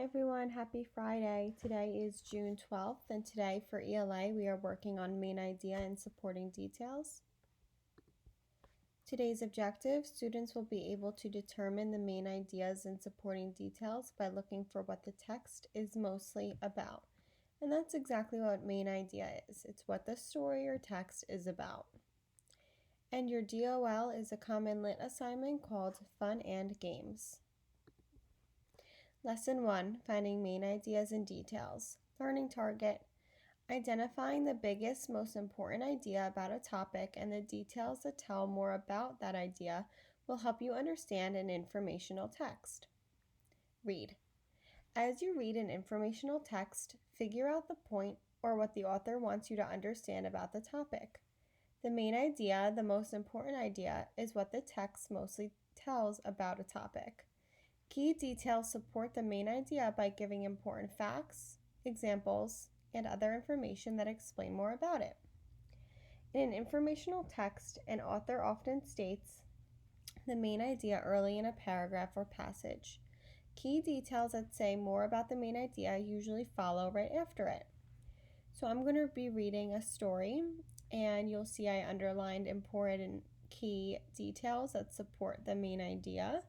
Hi everyone, happy Friday. Today is June 12th, and today for ELA we are working on main idea and supporting details. Today's objective, students will be able to determine the main ideas and supporting details by looking for what the text is mostly about. And that's exactly what main idea is. It's what the story or text is about. And your DOL is a common lit assignment called Fun and Games. Lesson 1, Finding Main Ideas and Details. Learning target. Identifying the biggest, most important idea about a topic and the details that tell more about that idea will help you understand an informational text. Read. As you read an informational text, figure out the point or what the author wants you to understand about the topic. The main idea, the most important idea, is what the text mostly tells about a topic. Key details support the main idea by giving important facts, examples, and other information that explain more about it. In an informational text, an author often states the main idea early in a paragraph or passage. Key details that say more about the main idea usually follow right after it. So I'm going to be reading a story, and you'll see I underlined important key details that support the main idea.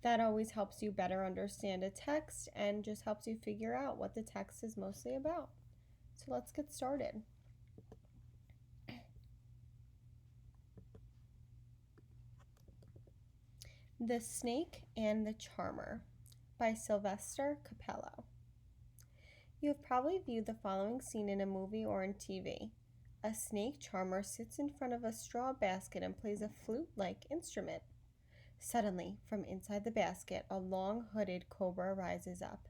That always helps you better understand a text and just helps you figure out what the text is mostly about. So let's get started. The Snake and the Charmer by Sylvester Capello. You have probably viewed the following scene in a movie or on TV. A snake charmer sits in front of a straw basket and plays a flute-like instrument. Suddenly, from inside the basket, a long hooded cobra rises up.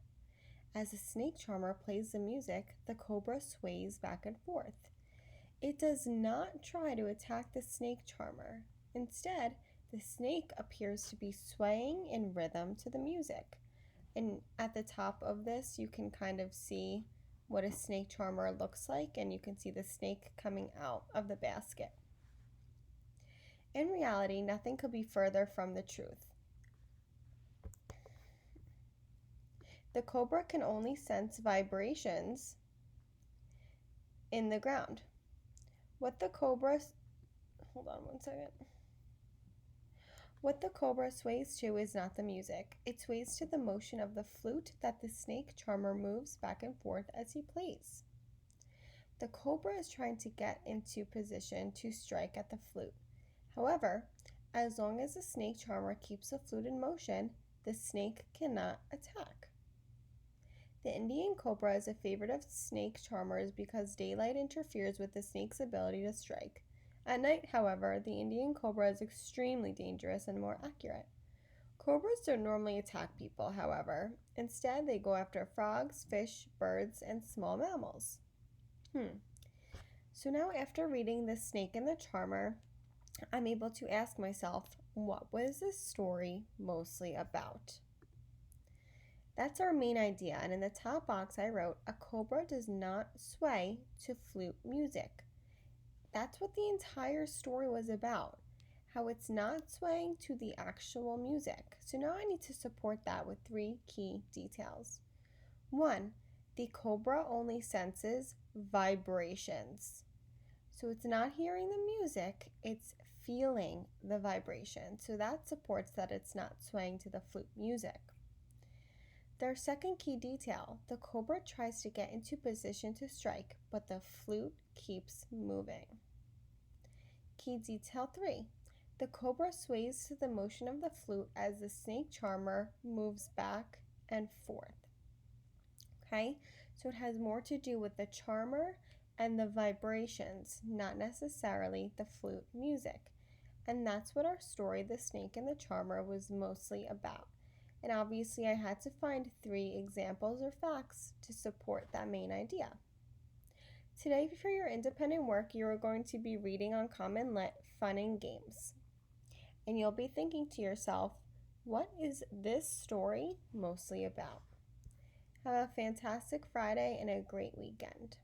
As the snake charmer plays the music, the cobra sways back and forth. It does not try to attack the snake charmer. Instead, the snake appears to be swaying in rhythm to the music. And at the top of this, you can kind of see what a snake charmer looks like, and you can see the snake coming out of the basket. In reality, nothing could be further from the truth. The cobra can only sense vibrations in the ground. What the cobra sways to is not the music. It sways to the motion of the flute that the snake charmer moves back and forth as he plays. The cobra is trying to get into position to strike at the flute. However, as long as the snake charmer keeps the flute in motion, the snake cannot attack. The Indian cobra is a favorite of snake charmers because daylight interferes with the snake's ability to strike. At night, however, the Indian cobra is extremely dangerous and more accurate. Cobras don't normally attack people, however. Instead, they go after frogs, fish, birds, and small mammals. So now after reading The Snake and the Charmer, I'm able to ask myself, what was this story mostly about? That's our main idea, and in the top box I wrote, a cobra does not sway to flute music. That's what the entire story was about, how it's not swaying to the actual music. So now I need to support that with 3 key details. 1, the cobra only senses vibrations. So it's not hearing the music, it's feeling the vibration. So that supports that it's not swaying to the flute music. Their second key detail, the cobra tries to get into position to strike, but the flute keeps moving. Key detail 3, the cobra sways to the motion of the flute as the snake charmer moves back and forth. Okay, so it has more to do with the charmer and the vibrations, not necessarily the flute music. And that's what our story, The Snake and the Charmer, was mostly about. And obviously I had to find 3 examples or facts to support that main idea. Today for your independent work, you are going to be reading on Common Lit, Fun and Games. And you'll be thinking to yourself, what is this story mostly about? Have a fantastic Friday and a great weekend.